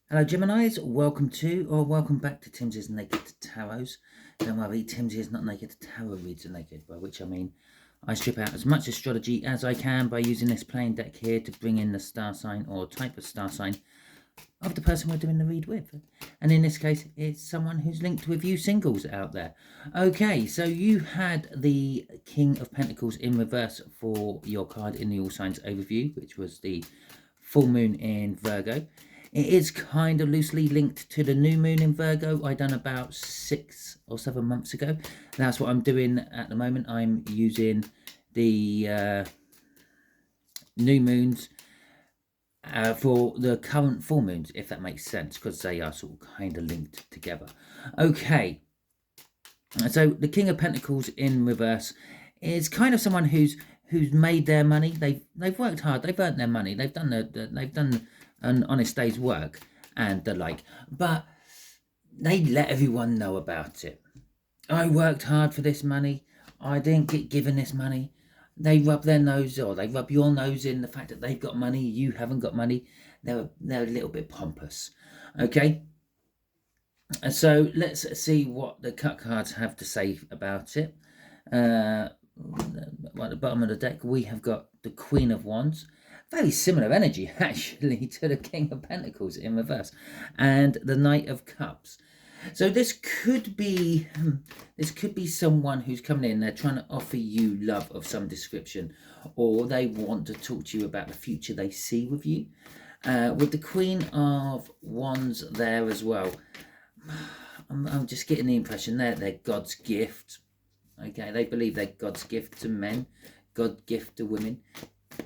Hello Geminis, welcome to or welcome back to Timsy's Naked Tarots. Don't worry, Timsy is not naked, tarot reads are naked, by which I mean I strip out as much astrology as I can by using this plain deck here to bring in the star sign or type of star sign of the person we're doing the read with. And in this case, it's someone who's linked with you singles out there. Okay, so you had the King of Pentacles in reverse for your card in the All Signs overview, which was the full moon in Virgo. It is kind of loosely linked to the new moon in Virgo I done about 6 or 7 months ago. That's what I'm doing at the moment. I'm using the new moons for the current full moons, if that makes sense, because they are sort of kind of linked together. Okay, so the King of Pentacles in reverse is kind of someone who's made their money. They've worked hard. They've earned their money. They've done an honest day's work and the like, but they let everyone know about it. I worked hard for this money. I didn't get given this money. They rub their nose, or they rub your nose in the fact that they've got money, you haven't got money. They're a little bit pompous. Okay, and so let's see what the cut cards have to say about it. At the bottom of the deck, we have got the Queen of Wands. Very similar energy, actually, to the King of Pentacles in reverse. And the Knight of Cups. So this could be someone who's coming in. They're trying to offer you love of some description, or they want to talk to you about the future they see with you. With the Queen of Wands there as well, I'm just getting the impression they're God's gift. Okay, they believe they're God's gift to men, God's gift to women,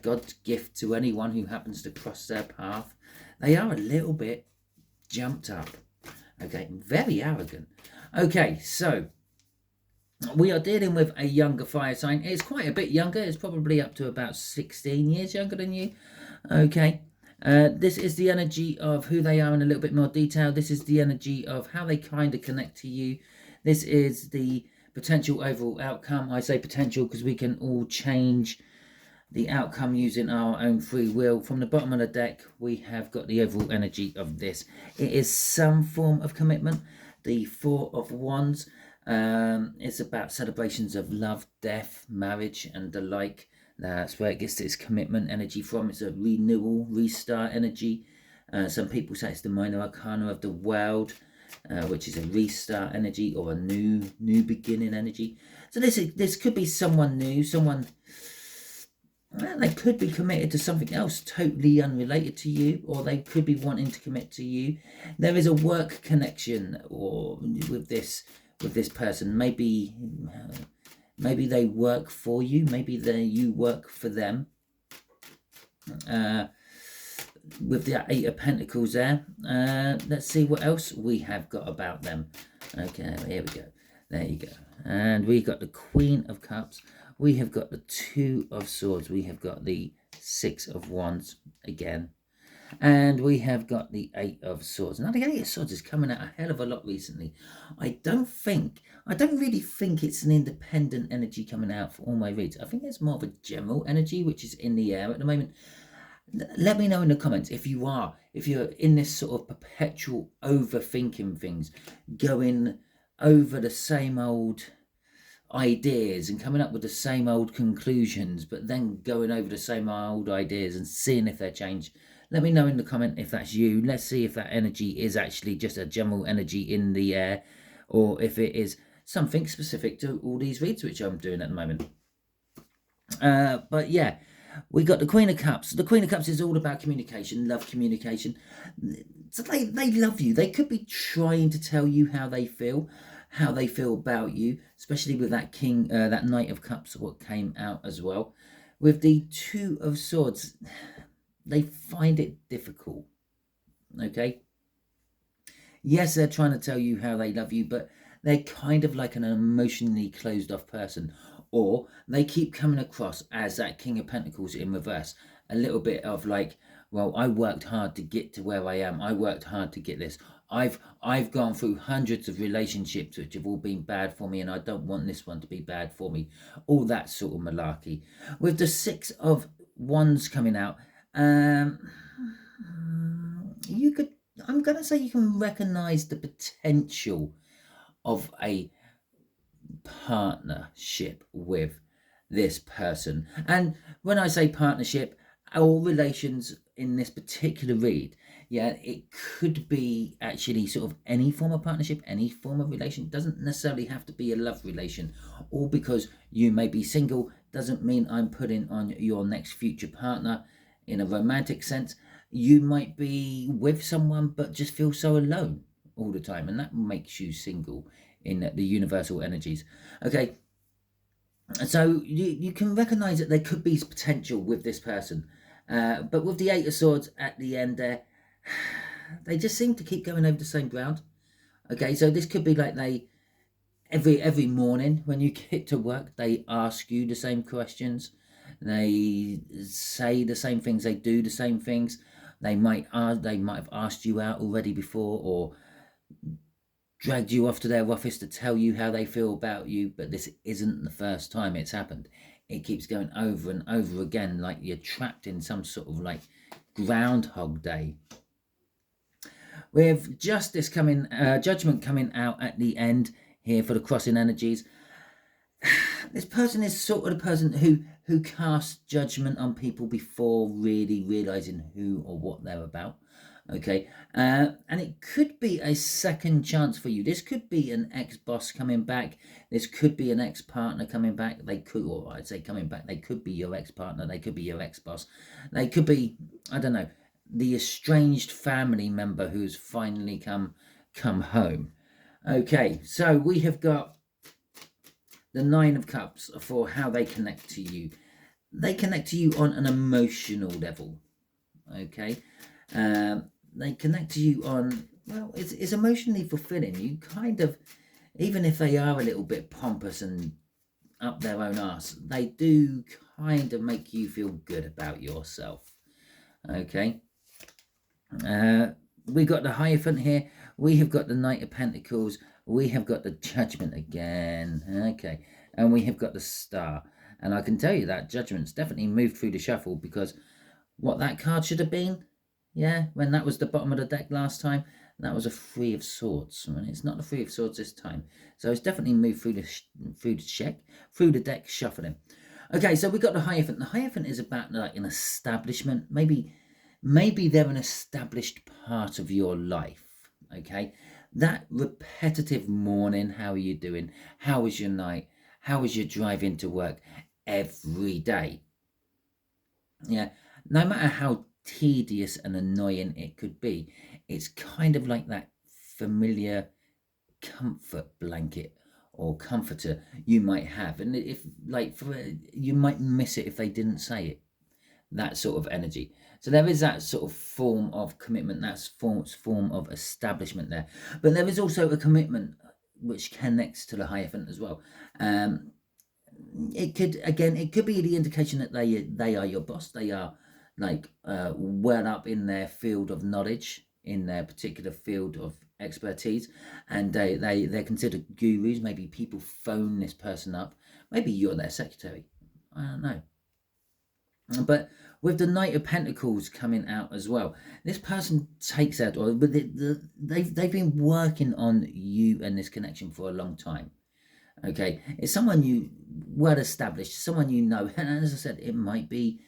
God's gift to anyone who happens to cross their path. They are a little bit jumped up. Okay, very arrogant. Okay, so we are dealing with a younger fire sign. It's quite a bit younger. It's probably up to about 16 years younger than you. Okay, this is the energy of who they are in a little bit more detail. This is the energy of how they kind of connect to you. This is the potential overall outcome. I say potential because we can all change the outcome using our own free will. From the bottom of the deck, we have got the overall energy of this. It is some form of commitment. The Four of Wands, it's about celebrations of love, death, marriage, and the like. That's where it gets its commitment energy from. It's a renewal, restart energy. Some people say it's the minor arcana of the world, which is a restart energy or a new beginning energy. So this could be someone new, someone. Well, they could be committed to something else totally unrelated to you, or they could be wanting to commit to you. There is a work connection or with this person. Maybe they work for you. Maybe you work for them. With the Eight of Pentacles there. Let's see what else we have got about them. Okay, here we go. There you go. And we got the Queen of Cups. We have got the Two of Swords. We have got the Six of Wands again. And we have got the Eight of Swords. Now, the Eight of Swords is coming out a hell of a lot recently. I don't really think it's an independent energy coming out for all my reads. I think it's more of a general energy, which is in the air at the moment. Let me know in the comments if you're in this sort of perpetual overthinking things, going over the same old ideas and coming up with the same old conclusions, but then going over the same old ideas and seeing if they change. Let me know in the comment if that's you. Let's see if that energy is actually just a general energy in the air, or if it is something specific to all these reads which I'm doing at the moment. But yeah, we got the Queen of Cups. The Queen of Cups is all about communication, love communication. So they love you. They could be trying to tell you how they feel about you, especially with that that Knight of Cups, what came out as well. With the Two of Swords, they find it difficult. Okay. Yes, they're trying to tell you how they love you, but they're kind of like an emotionally closed off person, or they keep coming across as that King of Pentacles in reverse. A little bit of like, well, I worked hard to get to where I am. I worked hard to get this. I've gone through hundreds of relationships which have all been bad for me, and I don't want this one to be bad for me. All that sort of malarkey. With the Six of Wands coming out, you could I'm going to say you can recognize the potential of a partnership with this person. And when I say partnership, all relations in this particular read, yeah, it could be actually sort of any form of partnership, any form of relation. It doesn't necessarily have to be a love relation. All because you may be single doesn't mean I'm putting on your next future partner in a romantic sense. You might be with someone but just feel so alone all the time, and that makes you single in the universal energies. Okay, so you can recognize that there could be potential with this person, but with the Eight of Swords at the end there, they just seem to keep going over the same ground. Okay, so this could be like they every morning when you get to work, they ask you the same questions, they say the same things, they do the same things. They might have asked you out already before, or dragged you off to their office to tell you how they feel about you, but this isn't the first time it's happened. It keeps going over and over again, like you're trapped in some sort of like Groundhog Day. With justice coming, judgment coming out at the end here for the crossing energies. This person is sort of the person who casts judgment on people before really realizing who or what they're about. Okay, and it could be a second chance for you. This could be an ex-boss coming back. This could be an ex-partner coming back. They could, or I'd say coming back, they could be your ex-partner. They could be your ex-boss. They could be, I don't know, the estranged family member who's finally come home. Okay, so we have got the Nine of Cups for how they connect to you. They connect to you on an emotional level. Okay, they connect to you on, well, it's emotionally fulfilling. You kind of, even if they are a little bit pompous and up their own arse, they do kind of make you feel good about yourself. Okay, we got the Hierophant here. We have got the Knight of Pentacles. We have got the Judgment again. Okay, and we have got the Star. And I can tell you that Judgment's definitely moved through the shuffle, because what that card should have been, yeah, when that was the bottom of the deck last time, that was a Three of Swords. And it's not the Three of Swords this time. So it's definitely moved through the deck, shuffling. Okay, so we got the Hierophant. The Hierophant is about like an establishment. Maybe they're an established part of your life. Okay, that repetitive morning, how are you doing? How was your night? How was your drive into work? Every day. Yeah, no matter how tedious and annoying it could be, it's kind of like that familiar comfort blanket or comforter you might have, and if like you might miss it if they didn't say it. That sort of energy. So there is that sort of form of commitment, that form of establishment there. But there is also a commitment which connects to the Hierophant as well. It could be the indication that they are your boss. They are like well up in their field of knowledge, in their particular field of expertise, and they're considered gurus. Maybe people phone this person up. Maybe you're their secretary. I don't know. But with the Knight of Pentacles coming out as well, this person takes out, or they've been working on you and this connection for a long time. Okay, it's someone you well established, someone you know, and as I said, it might be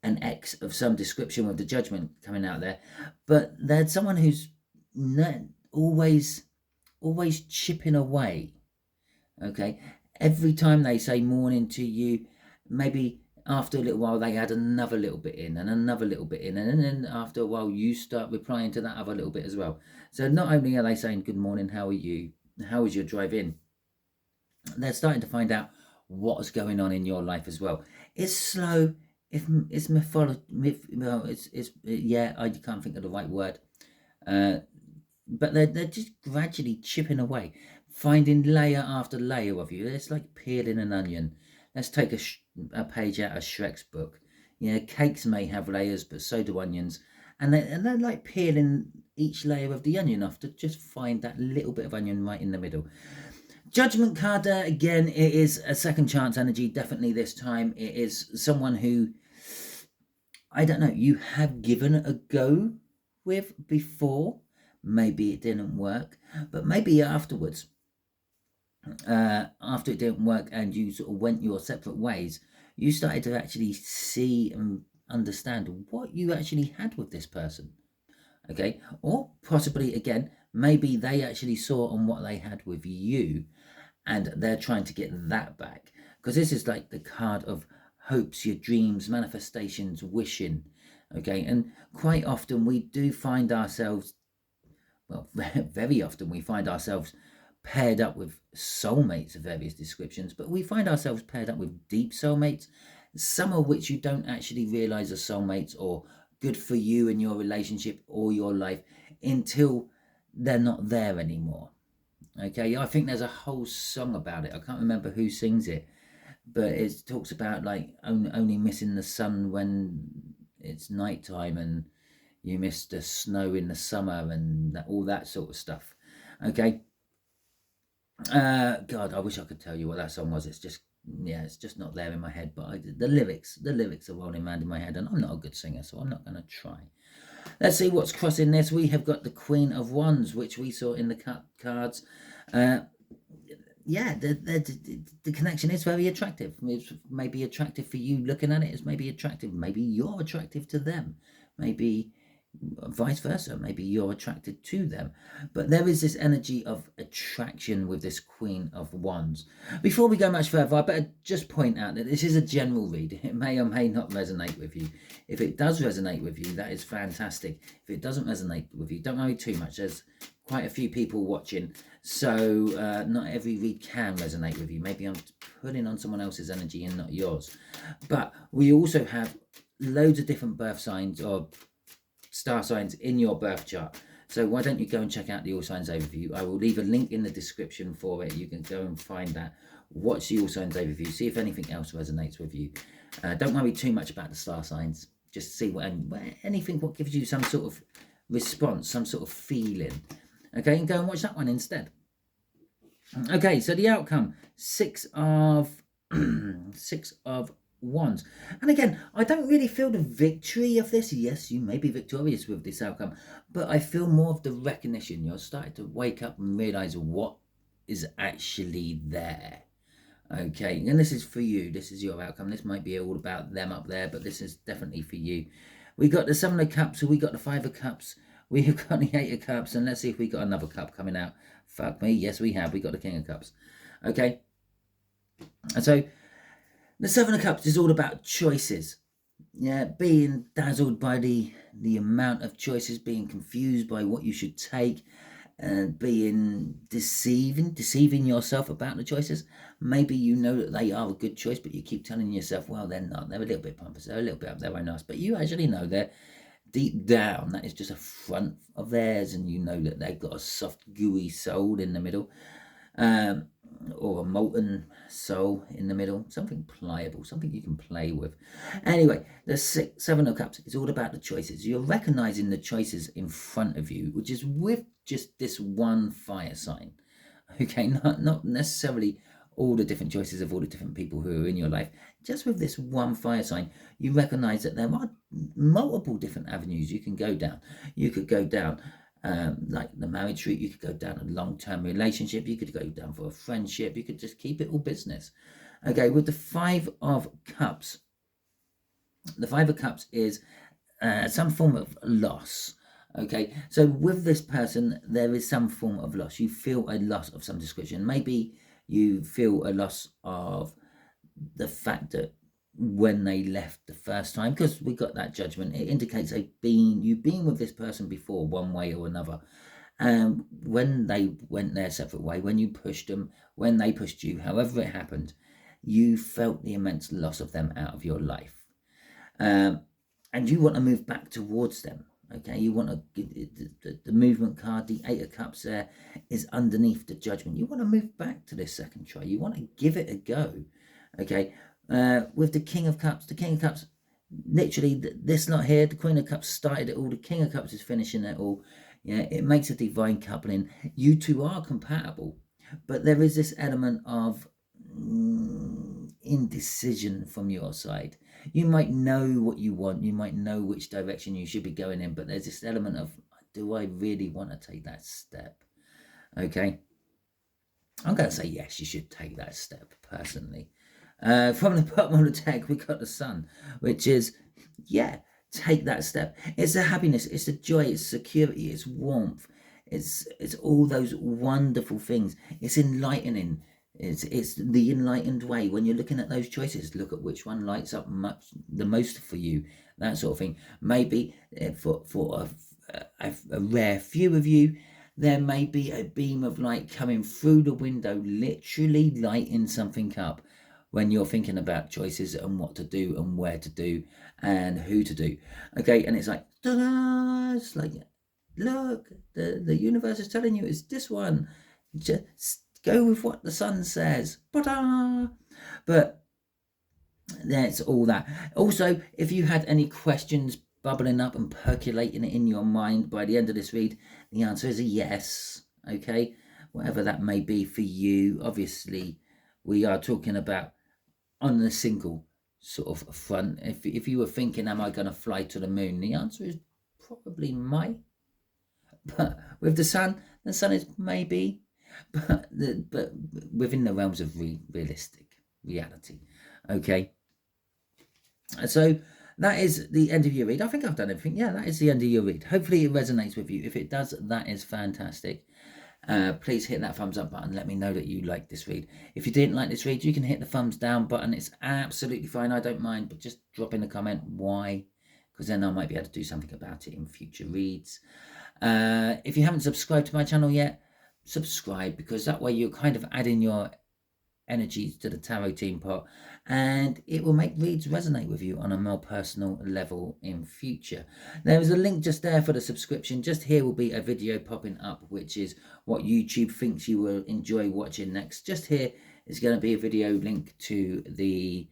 an ex of some description with the Judgment coming out there, but they're someone who's always chipping away. Okay, every time they say morning to you, maybe after a little while they add another little bit in and another little bit in, and then after a while you start replying to that other little bit as well. So not only are they saying good morning, how are you, how was your drive in, they're starting to find out what's going on in your life as well. It's slow, it's yeah, I can't think of the right word, but they're just gradually chipping away, finding layer after layer of you. It's like peeling an onion. Let's take a page out of Shrek's book. Yeah, cakes may have layers, but so do onions. And they're like peeling each layer of the onion off to just find that little bit of onion right in the middle. Judgment card, again, it is a second chance energy, definitely this time. It is someone who, I don't know, you have given a go with before. maybe it didn't work, but maybe afterwards, after it didn't work and you sort of went your separate ways, you started to actually see and understand what you actually had with this person. Okay, or possibly again, maybe they actually saw on what they had with you and they're trying to get that back, because this is like the card of hopes, your dreams, manifestations, wishing. Okay, and quite often we do find ourselves, well, very often we find ourselves paired up with soulmates of various descriptions, but we find ourselves paired up with deep soulmates, some of which you don't actually realize are soulmates or good for you and your relationship or your life until they're not there anymore. Okay, I think there's a whole song about it. I can't remember who sings it, but it talks about like only missing the sun when it's nighttime, and you miss the snow in the summer, and all that sort of stuff. Okay. God, I wish I could tell you what that song was. It's just, yeah, it's just not there in my head. But the lyrics are rolling around in my head, and I'm not a good singer, so I'm not going to try. Let's see what's crossing this. We have got the Queen of Wands, which we saw in the cut cards. Yeah, the connection is very attractive. It's maybe attractive for you looking at it. It's maybe attractive. Maybe you're attractive to them. Maybe vice versa. Maybe you're attracted to them. But there is this energy of attraction with this Queen of Wands. Before we go much further, I better just point out that this is a general read. It may or may not resonate with you. If it does resonate with you, that is fantastic. If it doesn't resonate with you, don't worry too much. There's quite a few people watching, so not every read can resonate with you. Maybe I'm putting on someone else's energy and not yours. But we also have loads of different birth signs or star signs in your birth chart. So why don't you go and check out the All Signs Overview? I will leave a link in the description for it. You can go and find that. Watch the All Signs Overview. See if anything else resonates with you. Don't worry too much about the star signs. Just see what gives you some sort of response, some sort of feeling. Okay, and go and watch that one instead. Okay, so the outcome, six of Wands. And again, I don't really feel the victory of this. Yes, you may be victorious with this outcome, but I feel more of the recognition. You're starting to wake up and realize what is actually there. Okay, and this is for you. This is your outcome. This might be all about them up there, but this is definitely for you. We got the Seven of Cups, so we got the Five of Cups, we've got the Eight of Cups, and let's see if we got another cup coming out. Fuck me, yes we have. We got the King of Cups. Okay, and so the Seven of Cups is all about choices. Yeah, being dazzled by the amount of choices, being confused by what you should take, and being deceiving yourself about the choices. Maybe you know that they are a good choice, but you keep telling yourself, well, they're not. They're a little bit pompous. They're a little bit up their own arse. But you actually know they're deep down, that is just a front of theirs, and you know that they've got a soft, gooey soul in the middle. Or a molten soul in the middle, something pliable, something you can play with. Anyway, the Seven of Cups is all about the choices. You're recognizing the choices in front of you, which is with just this one fire sign. Okay, not necessarily all the different choices of all the different people who are in your life. Just with this one fire sign, you recognize that there are multiple different avenues you can go down. You could go down like the marriage route, you could go down a long-term relationship, you could go down for a friendship, you could just keep it all business. Okay, with the Five of Cups, the Five of Cups is some form of loss. Okay, so with this person, there is some form of loss. You feel a loss of some description. Maybe you feel a loss of the fact that when they left the first time, because we got that judgment, it indicates you've been with this person before one way or another, and when they went their separate way, when you pushed them, when they pushed you, however it happened, you felt the immense loss of them out of your life, and you want to move back towards them. Okay, you want to, the movement card, the Eight of Cups there is underneath the judgment. You want to move back to this second try. You want to give it a go. Okay, with the King of Cups, literally this lot here, the Queen of Cups started it all, the King of Cups is finishing it all. Yeah, it makes a divine coupling. You two are compatible, but there is this element of indecision from your side. You might know what you want, you might know which direction you should be going in, but there's this element of, do I really want to take that step? Okay. I'm going to say yes, you should take that step, personally. From the bottom of the deck, we got the Sun, which is, yeah, take that step. It's the happiness, it's the joy, it's security, it's warmth, it's all those wonderful things. It's enlightening. It's the enlightened way. When you're looking at those choices, look at which one lights up the most for you. That sort of thing. Maybe for a rare few of you, there may be a beam of light coming through the window, literally lighting something up when you're thinking about choices and what to do and where to do and who to do. Okay, and it's like, ta-da! It's like, look, the universe is telling you it's this one. Just go with what the sun says. Ta-da! But that's all that. Also, if you had any questions bubbling up and percolating in your mind by the end of this read, the answer is a yes. Okay, whatever that may be for you. Obviously, we are talking about on the single sort of front. If you were thinking, am I going to fly to the moon? The answer is probably might. But with the sun is maybe. But within the realms of realistic reality. Okay. So that is the end of your read. I think I've done everything. Yeah, that is the end of your read. Hopefully it resonates with you. If it does, that is fantastic. Please hit that thumbs up button. Let me know that you like this read. If you didn't like this read, you can hit the thumbs down button. It's absolutely fine. I don't mind, but just drop in a comment why, because then I might be able to do something about it in future reads. If you haven't subscribed to my channel yet, subscribe, because that way you're kind of adding your energies to the tarot team pot, and it will make reads resonate with you on a more personal level in future. There is a link just there for the subscription. Just here will be a video popping up, which is what YouTube thinks you will enjoy watching next. Just here is going to be a video link to the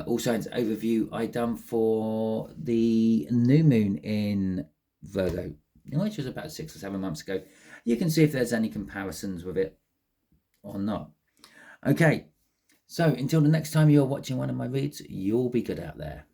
all signs overview I done for the new moon in Virgo, which was about 6 or 7 months ago. You can see if there's any comparisons with it or not. Okay, so until the next time you're watching one of my reads, you'll be good out there.